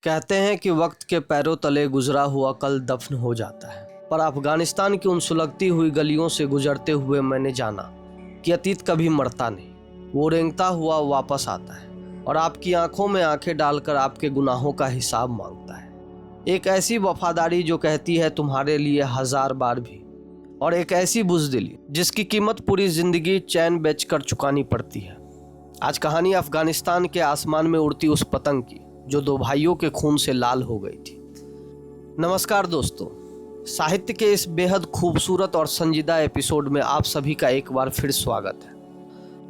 कहते हैं कि वक्त के पैरों तले गुजरा हुआ कल दफन हो जाता है, पर अफगानिस्तान की उन सुलगती हुई गलियों से गुजरते हुए मैंने जाना कि अतीत कभी मरता नहीं। वो रेंगता हुआ वापस आता है और आपकी आंखों में आंखें डालकर आपके गुनाहों का हिसाब मांगता है। एक ऐसी वफादारी जो कहती है तुम्हारे लिए 1000 बार भी, और एक ऐसी बुज़दिली जिसकी कीमत पूरी जिंदगी चैन बेचकर चुकानी पड़ती है। आज कहानी अफगानिस्तान के आसमान में उड़ती उस पतंग की जो 2 भाइयों के खून से लाल हो गई थी। नमस्कार दोस्तों, साहित्य के इस बेहद खूबसूरत और संजीदा एपिसोड में आप सभी का एक बार फिर स्वागत है।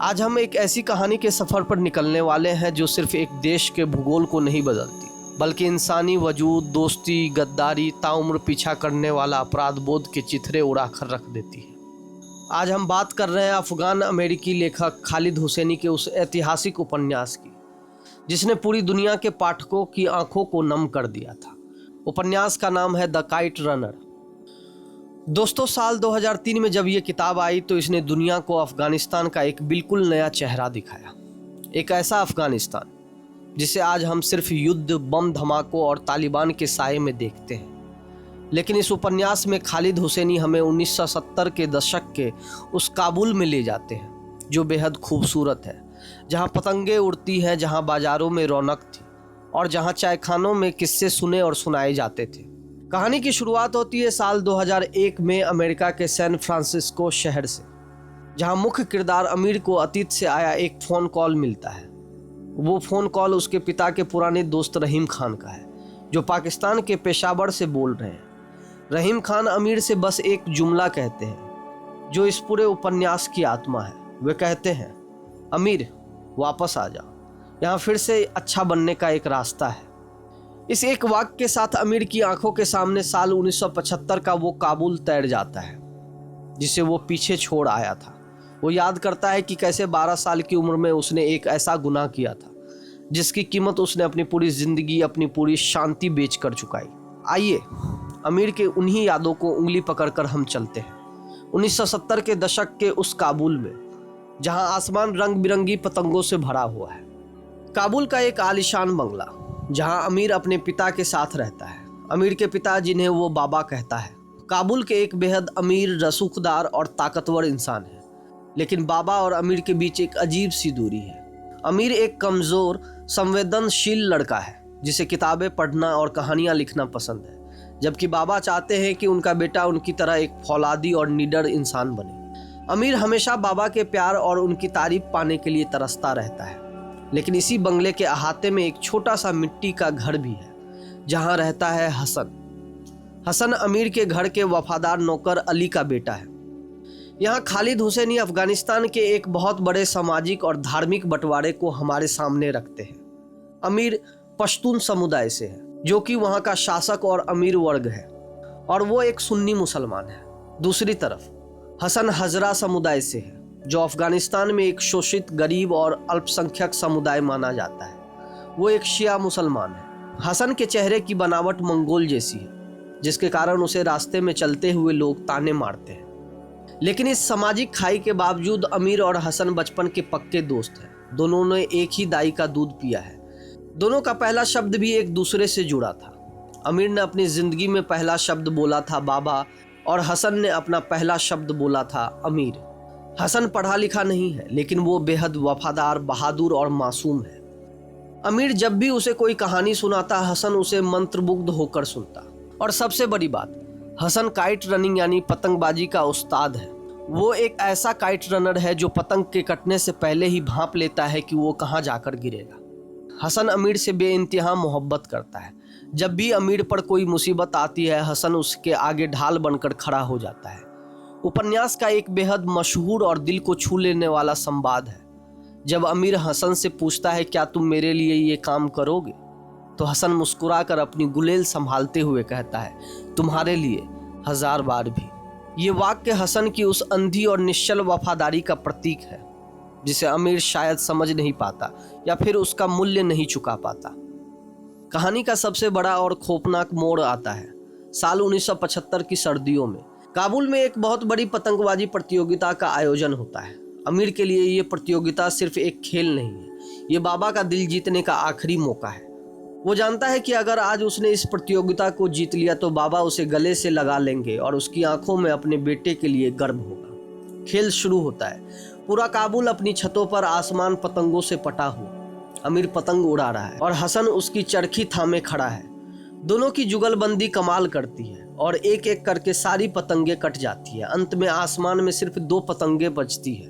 आज हम एक ऐसी कहानी के सफ़र पर निकलने वाले हैं जो सिर्फ एक देश के भूगोल को नहीं बदलती, बल्कि इंसानी वजूद, दोस्ती, गद्दारी, ताउम्र पीछा करने वाला अपराध बोध के चिथड़े उड़ाकर रख देती है। आज हम बात कर रहे हैं अफगान अमेरिकी लेखक खालिद हुसैनी के उस ऐतिहासिक उपन्यास की जिसने पूरी दुनिया के पाठकों की आंखों को नम कर दिया था। उपन्यास का नाम है द काइट रनर। दोस्तों, साल 2003 में जब ये किताब आई तो इसने दुनिया को अफगानिस्तान का एक बिल्कुल नया चेहरा दिखाया। एक ऐसा अफगानिस्तान जिसे आज हम सिर्फ युद्ध, बम धमाकों और तालिबान के साए में देखते हैं। लेकिन इस उपन्यास में खालिद हुसैनी हमें 1970 के दशक के उस काबुल में ले जाते हैं जो बेहद खूबसूरत है, जहां पतंगे उड़ती हैं, जहां बाजारों में रौनक थी और जहां चायखानों में किस्से सुने और सुनाए जाते थे। कहानी की शुरुआत होती है साल 2001 में अमेरिका के सैन फ्रांसिस्को शहर से, जहां मुख्य किरदार अमीर को अतीत से आया एक फ़ोन कॉल मिलता है। वो फ़ोन कॉल उसके पिता के पुराने दोस्त रहीम खान का है, जो पाकिस्तान के पेशावर से बोल रहे हैं। रहीम खान अमीर से बस एक जुमला कहते हैं जो इस पूरे उपन्यास की आत्मा है। वे कहते हैं, अमीर वापस आ जाओ, यहाँ फिर से अच्छा बनने का एक रास्ता है। इस एक वाक्य के साथ अमीर की आंखों के सामने साल 1975 का वो काबुल तैर जाता है जिसे वो पीछे छोड़ आया था। वो याद करता है कि कैसे 12 साल की उम्र में उसने एक ऐसा गुनाह किया था जिसकी कीमत उसने अपनी पूरी जिंदगी, अपनी पूरी शांति बेच कर चुकाई। आइए अमीर के उन्हीं यादों को उंगली पकड़कर हम चलते हैं 1970 के दशक के उस काबुल में, जहां आसमान रंग बिरंगी पतंगों से भरा हुआ है। काबुल का एक आलीशान बंगला जहां अमीर अपने पिता के साथ रहता है। अमीर के पिता, जिन्हें वो बाबा कहता है, काबुल के एक बेहद अमीर, रसूखदार और ताकतवर इंसान है। लेकिन बाबा और अमीर के बीच एक अजीब सी दूरी है। अमीर एक कमज़ोर, संवेदनशील लड़का है जिसे किताबें पढ़ना और कहानियाँ लिखना पसंद है, जबकि बाबा चाहते हैं कि उनका बेटा उनकी तरह एक फौलादी और निडर इंसान बने। अमीर हमेशा बाबा के प्यार और उनकी तारीफ पाने के लिए तरसता रहता है। लेकिन इसी बंगले के अहाते में एक छोटा सा मिट्टी का घर भी है जहां रहता है हसन। हसन अमीर के घर के वफादार नौकर अली का बेटा है। यहाँ खालिद हुसैनी अफगानिस्तान के एक बहुत बड़े सामाजिक और धार्मिक बंटवारे को हमारे सामने रखते हैं। अमीर पश्तून समुदाय से है, जो कि वहाँ का शासक और अमीर वर्ग है, और वो एक सुन्नी मुसलमान है। दूसरी तरफ हसन हजरा समुदाय से है, जो अफगानिस्तान में एक शोषित, गरीब और अल्पसंख्यक समुदाय माना जाता है। वो एक शिया मुसलमान है। हसन के चेहरे की बनावट मंगोल जैसी है, जिसके कारण उसे रास्ते में चलते हुए लोग ताने मारते हैं। लेकिन इस सामाजिक खाई के बावजूद अमीर और हसन बचपन के पक्के दोस्त हैं। दोनों ने एक ही दाई का दूध पिया है। दोनों का पहला शब्द भी एक दूसरे से जुड़ा था। अमीर ने अपनी जिंदगी में पहला शब्द बोला था बाबा, और हसन ने अपना पहला शब्द बोला था अमीर। हसन पढ़ा लिखा नहीं है, लेकिन वो बेहद वफादार, बहादुर और मासूम है। अमीर जब भी उसे कोई कहानी सुनाता, हसन उसे मंत्रमुग्ध होकर सुनता। और सबसे बड़ी बात, हसन काइट रनिंग यानी पतंगबाजी का उस्ताद है। वो एक ऐसा काइट रनर है जो पतंग के कटने से पहले ही भांप लेता है कि वो कहाँ जाकर गिरेगा। हसन अमीर से बेइंतहा मोहब्बत करता है। जब भी अमीर पर कोई मुसीबत आती है, हसन उसके आगे ढाल बनकर खड़ा हो जाता है। उपन्यास का एक बेहद मशहूर और दिल को छू लेने वाला संवाद है। जब अमीर हसन से पूछता है, क्या तुम मेरे लिए ये काम करोगे, तो हसन मुस्कुराकर अपनी गुलेल संभालते हुए कहता है, तुम्हारे लिए 1000 बार भी। ये वाक्य हसन की उस अंधी और निश्चल वफादारी का प्रतीक है जिसे अमीर शायद समझ नहीं पाता या फिर उसका मूल्य नहीं चुका पाता। कहानी का सबसे बड़ा और खौफनाक मोड़ आता है साल 1975 की सर्दियों में। काबुल में एक बहुत बड़ी पतंगबाजी प्रतियोगिता का आयोजन होता है। अमीर के लिए ये प्रतियोगिता सिर्फ एक खेल नहीं है, ये बाबा का दिल जीतने का आखिरी मौका है। वो जानता है कि अगर आज उसने इस प्रतियोगिता को जीत लिया तो बाबा उसे गले से लगा लेंगे और उसकी आंखों में अपने बेटे के लिए गर्व होगा। खेल शुरू होता है। पूरा काबुल अपनी छतों पर आसमान पतंगों से पटा हुआ। अमीर पतंग उड़ा रहा है और हसन उसकी चरखी थामे खड़ा है। दोनों की जुगलबंदी कमाल करती है और एक एक करके सारी पतंगे कट जाती है। अंत में आसमान में सिर्फ 2 पतंगे बचती है,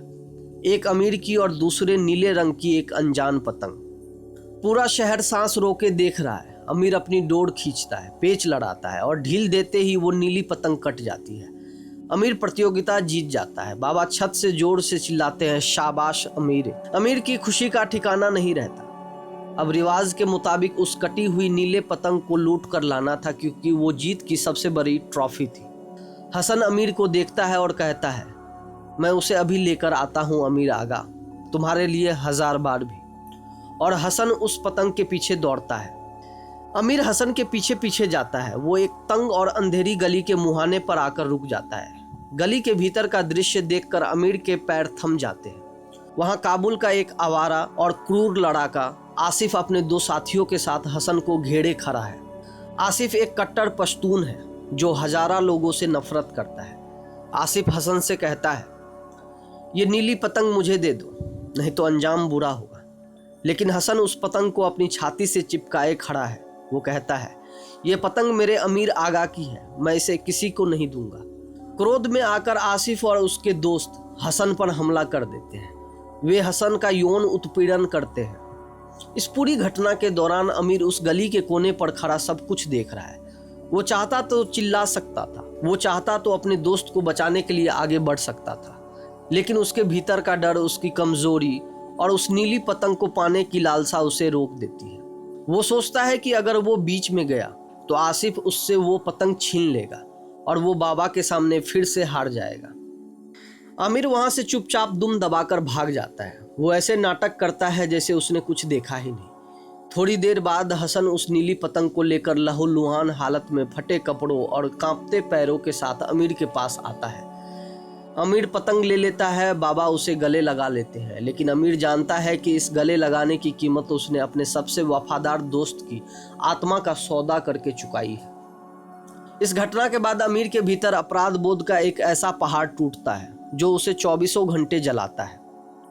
एक अमीर की और दूसरे नीले रंग की एक अनजान पतंग। पूरा शहर सांस रोके देख रहा है। अमीर अपनी डोर खींचता है, पेच लड़ाता है और ढील देते ही वो नीली पतंग कट जाती है। अमीर प्रतियोगिता जीत जाता है। बाबा छत से जोर से चिल्लाते हैं, शाबाश अमीर। अमीर की खुशी का ठिकाना नहीं रहता। अब रिवाज के मुताबिक उस कटी हुई नीले पतंग को लूट कर लाना था, क्योंकि वो जीत की सबसे बड़ी ट्रॉफी थी। हसन अमीर को देखता है और कहता है, मैं उसे अभी लेकर आता हूँ अमीर आगा, तुम्हारे लिए 1000 बार भी। और हसन उस पतंग के पीछे दौड़ता है। अमीर हसन के पीछे पीछे जाता है। वो एक तंग और अंधेरी गली के मुहाने पर आकर रुक जाता है। गली के भीतर का दृश्य देखकर अमीर के पैर थम जाते हैं। वहां काबुल का एक आवारा और क्रूर लड़ाका आसिफ अपने 2 साथियों के साथ हसन को घेरे खड़ा है। आसिफ एक कट्टर पश्तून है जो हजारा लोगों से नफरत करता है। आसिफ हसन से कहता है, ये नीली पतंग मुझे दे दो, नहीं तो अंजाम बुरा होगा। लेकिन हसन उस पतंग को अपनी छाती से चिपकाए खड़ा है। वो कहता है, ये पतंग मेरे अमीर आगा की है, मैं इसे किसी को नहीं दूंगा। क्रोध में आकर आसिफ और उसके दोस्त हसन पर हमला कर देते हैं। वे हसन का यौन उत्पीड़न करते हैं। इस पूरी घटना के दौरान अमीर उस गली के कोने पर खड़ा सब कुछ देख रहा है। वो चाहता तो चिल्ला सकता था, वो चाहता तो अपने दोस्त को बचाने के लिए आगे बढ़ सकता था, लेकिन उसके भीतर का डर, उसकी कमजोरी और उस नीली पतंग को पाने की लालसा उसे रोक देती है। वो सोचता है कि अगर वो बीच में गया तो आसिफ उससे वो पतंग छीन लेगा और वो बाबा के सामने फिर से हार जाएगा। आमिर वहां से चुपचाप दुम दबाकर भाग जाता है। वो ऐसे नाटक करता है जैसे उसने कुछ देखा ही नहीं। थोड़ी देर बाद हसन उस नीली पतंग को लेकर लहूलुहान हालत में, फटे कपड़ों और कांपते पैरों के साथ अमीर के पास आता है। अमीर पतंग ले लेता है। बाबा उसे गले लगा लेते हैं, लेकिन अमीर जानता है कि इस गले लगाने की कीमत उसने अपने सबसे वफादार दोस्त की आत्मा का सौदा करके चुकाई है। इस घटना के बाद अमीर के भीतर अपराध बोध का एक ऐसा पहाड़ टूटता है जो उसे 24 घंटे जलाता है।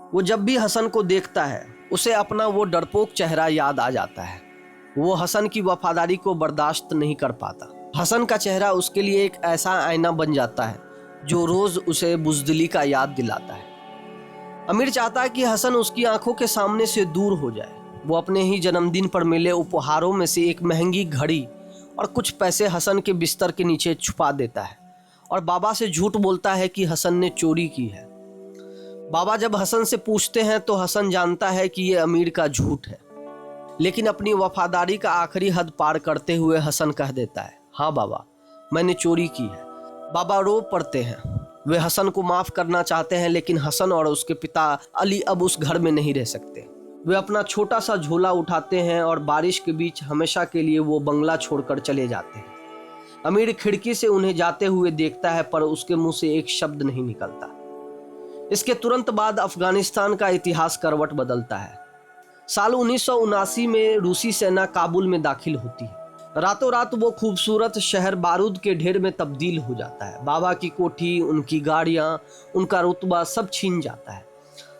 वो जब भी हसन को देखता है उसे अपना वो डरपोक चेहरा याद आ जाता है। वो हसन की वफादारी को बर्दाश्त नहीं कर पाता। हसन का चेहरा उसके लिए एक ऐसा आईना बन जाता है जो रोज उसे बुज़दिली का याद दिलाता है। अमीर चाहता है कि हसन उसकी आंखों के सामने से दूर हो जाए। वो अपने ही जन्मदिन पर मिले उपहारों में से एक महंगी घड़ी और कुछ पैसे हसन के बिस्तर के नीचे छुपा देता है और बाबा से झूठ बोलता है कि हसन ने चोरी की है। बाबा जब हसन से पूछते हैं तो हसन जानता है कि ये अमीर का झूठ है, लेकिन अपनी वफादारी का आखिरी हद पार करते हुए हसन कह देता है, हाँ बाबा, मैंने चोरी की है। बाबा रो पड़ते हैं। वे हसन को माफ करना चाहते हैं, लेकिन हसन और उसके पिता अली अब उस घर में नहीं रह सकते। वे अपना छोटा सा झोला उठाते हैं और बारिश के बीच हमेशा के लिए वो बंगला छोड़कर चले जाते हैं। अमीर खिड़की से उन्हें जाते हुए देखता है, पर उसके मुंह से एक शब्द नहीं निकलता। इसके तुरंत बाद अफगानिस्तान का इतिहास करवट बदलता है। साल 1979 में रूसी सेना काबुल में दाखिल होती है। रातों रात वो खूबसूरत शहर बारूद के ढेर में तब्दील हो जाता है। बाबा की कोठी, उनकी गाड़ियाँ, उनका रुतबा सब छीन जाता है।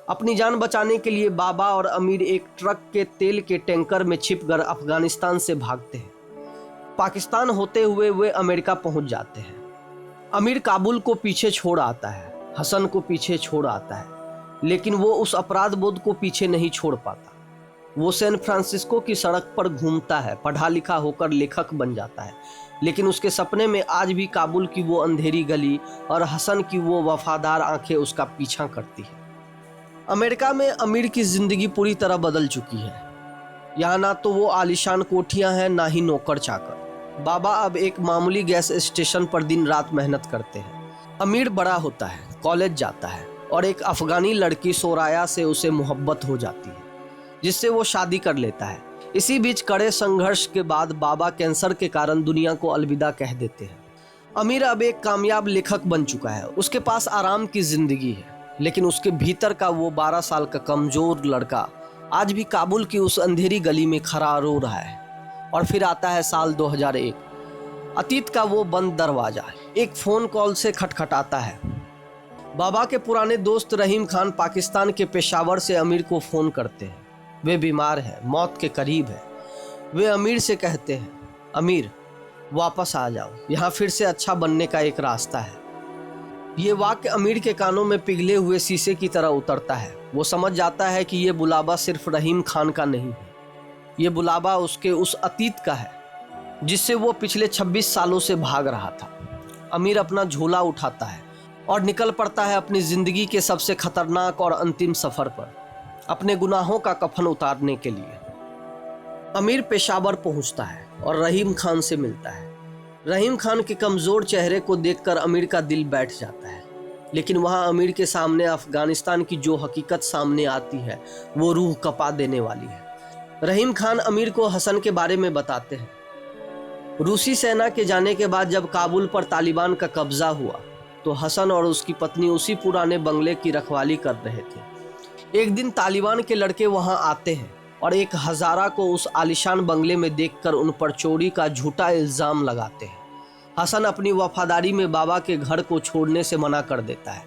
अपनी जान बचाने के लिए बाबा और अमीर एक ट्रक के तेल के टैंकर में छिपकर अफगानिस्तान से भागते हैं। पाकिस्तान होते हुए वे अमेरिका पहुंच जाते हैं। अमीर काबुल को पीछे छोड़ आता है, हसन को पीछे छोड़ आता है, लेकिन वो उस अपराध बोध को पीछे नहीं छोड़ पाता। वो सैन फ्रांसिस्को की सड़क पर घूमता है, पढ़ा लिखा होकर लेखक बन जाता है, लेकिन उसके सपने में आज भी काबुल की वो अंधेरी गली और हसन की वो वफादार आंखें उसका पीछा करती है। अमेरिका में अमीर की जिंदगी पूरी तरह बदल चुकी है। यहाँ ना तो वो आलीशान कोठियाँ हैं, ना ही नौकर चाकर। बाबा अब एक मामूली गैस स्टेशन पर दिन रात मेहनत करते हैं। अमीर बड़ा होता है, कॉलेज जाता है और एक अफगानी लड़की सोराया से उसे मोहब्बत हो जाती है, जिससे वो शादी कर लेता है। इसी बीच कड़े संघर्ष के बाद बाबा कैंसर के कारण दुनिया को अलविदा कह देते हैं। अमीर अब एक कामयाब लेखक बन चुका है। उसके पास आराम की जिंदगी है, लेकिन उसके भीतर का वो 12 साल का कमजोर लड़का आज भी काबुल की उस अंधेरी गली में खड़ा रो रहा है। और फिर आता है साल 2001। अतीत का वो बंद दरवाजा एक फ़ोन कॉल से खटखटाता है। बाबा के पुराने दोस्त रहीम खान पाकिस्तान के पेशावर से अमीर को फ़ोन करते हैं। वे बीमार हैं, मौत के करीब है। वे अमीर से कहते हैं, अमीर वापस आ जाओ, यहाँ फिर से अच्छा बनने का एक रास्ता है। ये वाक्य अमीर के कानों में पिघले हुए शीशे की तरह उतरता है। वो समझ जाता है कि ये बुलावा सिर्फ रहीम खान का नहीं है, ये बुलावा उसके उस अतीत का है जिससे वो पिछले 26 सालों से भाग रहा था। अमीर अपना झोला उठाता है और निकल पड़ता है अपनी ज़िंदगी के सबसे खतरनाक और अंतिम सफ़र पर, अपने गुनाहों का कफन उतारने के लिए। अमीर पेशावर पहुंचता है और रहीम खान से मिलता है। रहीम खान के कमज़ोर चेहरे को देखकर अमीर का दिल बैठ जाता है, लेकिन वहाँ अमीर के सामने अफ़गानिस्तान की जो हकीकत सामने आती है वो रूह कपा देने वाली है। रहीम खान अमीर को हसन के बारे में बताते हैं। रूसी सेना के जाने के बाद जब काबुल पर तालिबान का कब्जा हुआ तो हसन और उसकी पत्नी उसी पुराने बंगले की रखवाली कर रहे थे। एक दिन तालिबान के लड़के वहां आते हैं और एक हज़ारा को उस आलिशान बंगले में देखकर उन पर चोरी का झूठा इल्ज़ाम लगाते हैं। हसन अपनी वफादारी में बाबा के घर को छोड़ने से मना कर देता है।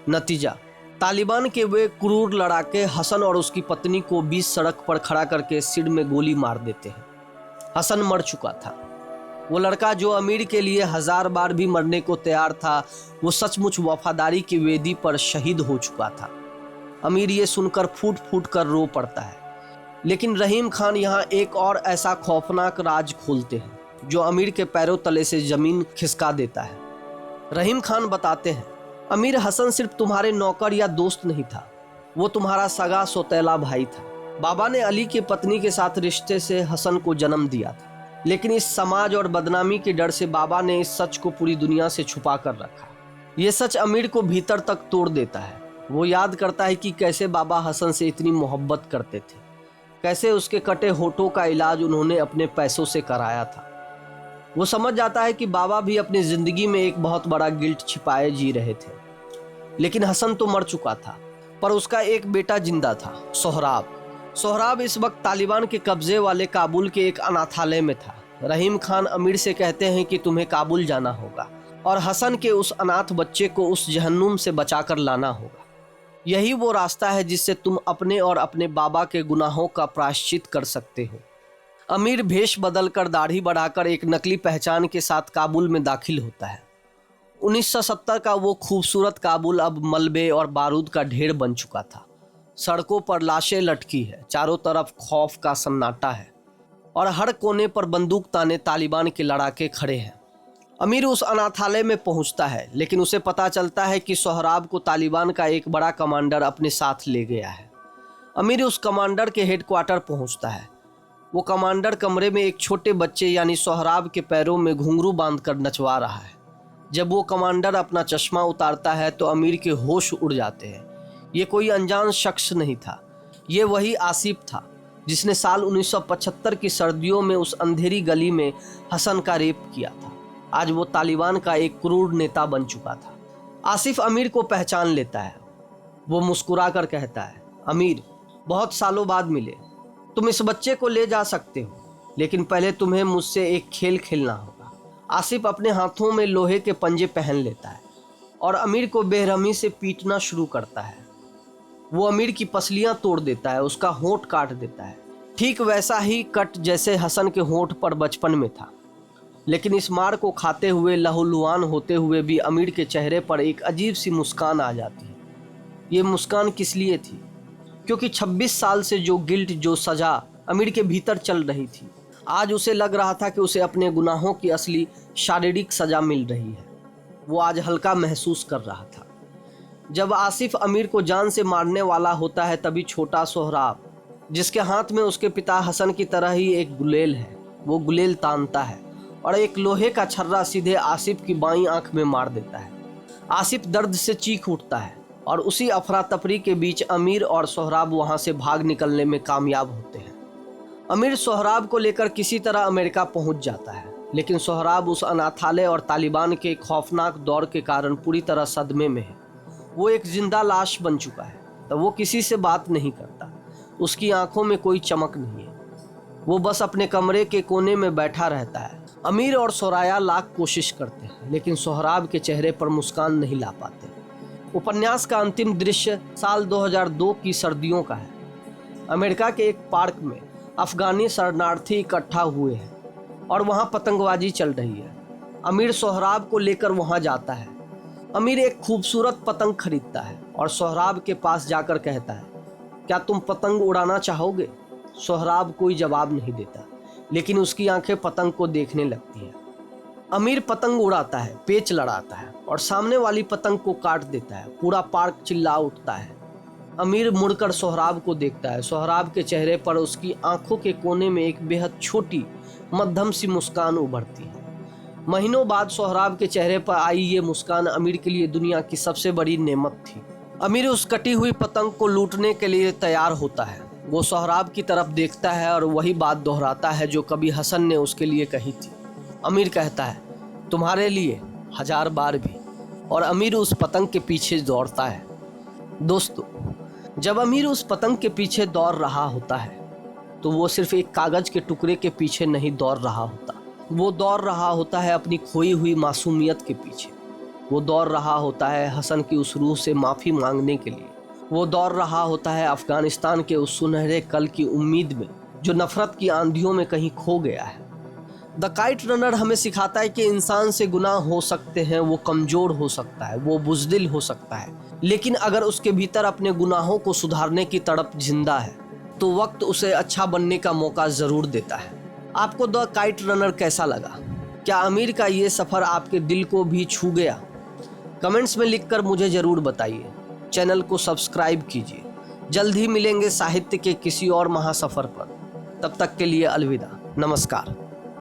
नतीजा, तालिबान के वे क्रूर लड़ाके हसन और उसकी पत्नी को बीच सड़क पर खड़ा करके सिर में गोली मार देते हैं। हसन मर चुका था। वो लड़का जो अमीर के लिए 1000 बार भी मरने को तैयार था, वो सचमुच वफादारी की वेदी पर शहीद हो चुका था। अमीर ये सुनकर फूट फूट कर रो पड़ता है। लेकिन रहीम खान यहाँ एक और ऐसा खौफनाक राज खोलते हैं जो अमीर के पैरों तले से ज़मीन खिसका देता है। रहीम खान बताते हैं, अमीर हसन सिर्फ तुम्हारे नौकर या दोस्त नहीं था, वो तुम्हारा सगा सौतेला भाई था। बाबा ने अली की पत्नी के साथ रिश्ते से हसन को जन्म दिया था, लेकिन इस समाज और बदनामी के डर से बाबा ने इस सच को पूरी दुनिया से छुपा कर रखा। ये सच अमीर को भीतर तक तोड़ देता है। वो याद करता है कि कैसे बाबा हसन से इतनी मोहब्बत करते थे, कैसे उसके कटे होठों का इलाज उन्होंने अपने पैसों से कराया था। वो समझ जाता है कि बाबा भी अपनी ज़िंदगी में एक बहुत बड़ा गिल्ट छिपाए जी रहे थे। लेकिन हसन तो मर चुका था, पर उसका एक बेटा जिंदा था, सोहराब। सोहराब इस वक्त तालिबान के कब्जे वाले काबुल के एक अनाथालय में था। रहीम खान अमीर से कहते हैं कि तुम्हें काबुल जाना होगा और हसन के उस अनाथ बच्चे को उस जहन्नुम से बचाकर लाना होगा। यही वो रास्ता है जिससे तुम अपने और अपने बाबा के गुनाहों का प्रायश्चित कर सकते हो। अमीर भेष बदलकर दाढ़ी बढ़ाकर एक नकली पहचान के साथ काबुल में दाखिल होता है। 1970 का वो खूबसूरत काबुल अब मलबे और बारूद का ढेर बन चुका था। सड़कों पर लाशें लटकी है, चारों तरफ खौफ का सन्नाटा है और हर कोने पर बंदूक ताने तालिबान के लड़ाके खड़े हैं। अमीर उस अनाथालय में पहुंचता है, लेकिन उसे पता चलता है कि सोहराब को तालिबान का एक बड़ा कमांडर अपने साथ ले गया है। अमीर उस कमांडर के हेडक्वार्टर पहुंचता है। वो कमांडर कमरे में एक छोटे बच्चे यानी सोहराब के पैरों में घुंघरू बांधकर नचवा रहा है। जब वो कमांडर अपना चश्मा उतारता है तो अमीर के होश उड़ जाते हैं। ये कोई अनजान शख्स नहीं था, ये वही आसिफ था जिसने साल 1975 की सर्दियों में उस अंधेरी गली में हसन का रेप किया था। आज वो तालिबान का एक क्रूर नेता बन चुका था। आसिफ अमीर को पहचान लेता है। वो मुस्कुरा कर कहता है, अमीर बहुत सालों बाद मिले, तुम इस बच्चे को ले जा सकते हो, लेकिन पहले तुम्हें मुझसे एक खेल खेलना होगा। आसिफ अपने हाथों में लोहे के पंजे पहन लेता है और अमीर को बेरहमी से पीटना शुरू करता है। वो अमीर की पसलियां तोड़ देता है, उसका होंठ काट देता है, ठीक वैसा ही कट जैसे हसन के होंठ पर बचपन में था। लेकिन इस मार को खाते हुए, लहूलुहान होते हुए भी अमीर के चेहरे पर एक अजीब सी मुस्कान आ जाती है। ये मुस्कान किस लिए थी? क्योंकि 26 साल से जो गिल्ट, जो सज़ा अमीर के भीतर चल रही थी, आज उसे लग रहा था कि उसे अपने गुनाहों की असली शारीरिक सज़ा मिल रही है। वो आज हल्का महसूस कर रहा था। जब आसिफ अमीर को जान से मारने वाला होता है, तभी छोटा सोहराब, जिसके हाथ में उसके पिता हसन की तरह ही एक गुलेल है, वो गुलेल तानता है और एक लोहे का छर्रा सीधे आसिफ की बाईं आंख में मार देता है। आसिफ दर्द से चीख उठता है और उसी अफरा तफरी के बीच अमीर और सोहराब वहां से भाग निकलने में कामयाब होते हैं। अमीर सोहराब को लेकर किसी तरह अमेरिका पहुंच जाता है, लेकिन सोहराब उस अनाथालय और तालिबान के खौफनाक दौर के कारण पूरी तरह सदमे में है। वो एक जिंदा लाश बन चुका है, तो वो किसी से बात नहीं करता, उसकी आंखों में कोई चमक नहीं है। वो बस अपने कमरे के कोने में बैठा रहता है। अमीर और सोराया लाख कोशिश करते हैं लेकिन सोहराब के चेहरे पर मुस्कान नहीं ला पाते। उपन्यास का अंतिम दृश्य साल 2002 की सर्दियों का है। अमेरिका के एक पार्क में अफगानी शरणार्थी इकट्ठा हुए हैं और वहाँ पतंगबाजी चल रही है। अमीर सोहराब को लेकर वहाँ जाता है। अमीर एक खूबसूरत पतंग खरीदता है और सोहराब के पास जाकर कहता है, क्या तुम पतंग उड़ाना चाहोगे? सोहराब कोई जवाब नहीं देता लेकिन उसकी आंखें पतंग को देखने लगती हैं। अमीर पतंग उड़ाता है, पेच लड़ाता है और सामने वाली पतंग को काट देता है। पूरा पार्क चिल्ला उठता है। अमीर मुड़कर सोहराब को देखता है। सोहराब के चेहरे पर उसकी आंखों के कोने में एक बेहद छोटी मध्यम सी मुस्कान उभरती है। महीनों बाद सोहराब के चेहरे पर आई ये मुस्कान अमीर के लिए दुनिया की सबसे बड़ी नेमत थी। अमीर उस कटी हुई पतंग को लूटने के लिए तैयार होता है। वो सोहराब की तरफ देखता है और वही बात दोहराता है जो कभी हसन ने उसके लिए कही थी। अमीर कहता है, तुम्हारे लिए 1000 बार भी। और अमीर उस पतंग के पीछे दौड़ता है। दोस्तों, जब अमीर उस पतंग के पीछे दौड़ रहा होता है तो वो सिर्फ एक कागज के टुकड़े के पीछे नहीं दौड़ रहा होता। वो दौड़ रहा होता है अपनी खोई हुई मासूमियत के पीछे। वो दौड़ रहा होता है हसन की उस रूह से माफ़ी मांगने के लिए। वो दौड़ रहा होता है अफगानिस्तान के उस सुनहरे कल की उम्मीद में जो नफरत की आंधियों में कहीं खो गया है। द काइट रनर हमें सिखाता है कि इंसान से गुनाह हो सकते हैं, वो कमज़ोर हो सकता है, वो बुज़दिल हो सकता है, लेकिन अगर उसके भीतर अपने गुनाहों को सुधारने की तड़प जिंदा है तो वक्त उसे अच्छा बनने का मौका ज़रूर देता है। आपको द काइट रनर कैसा लगा? क्या अमीर का ये सफ़र आपके दिल को भी छू गया? कमेंट्स में लिखकर मुझे ज़रूर बताइए। चैनल को सब्सक्राइब कीजिए। जल्द ही मिलेंगे साहित्य के किसी और महासफ़र पर। तब तक के लिए अलविदा, नमस्कार।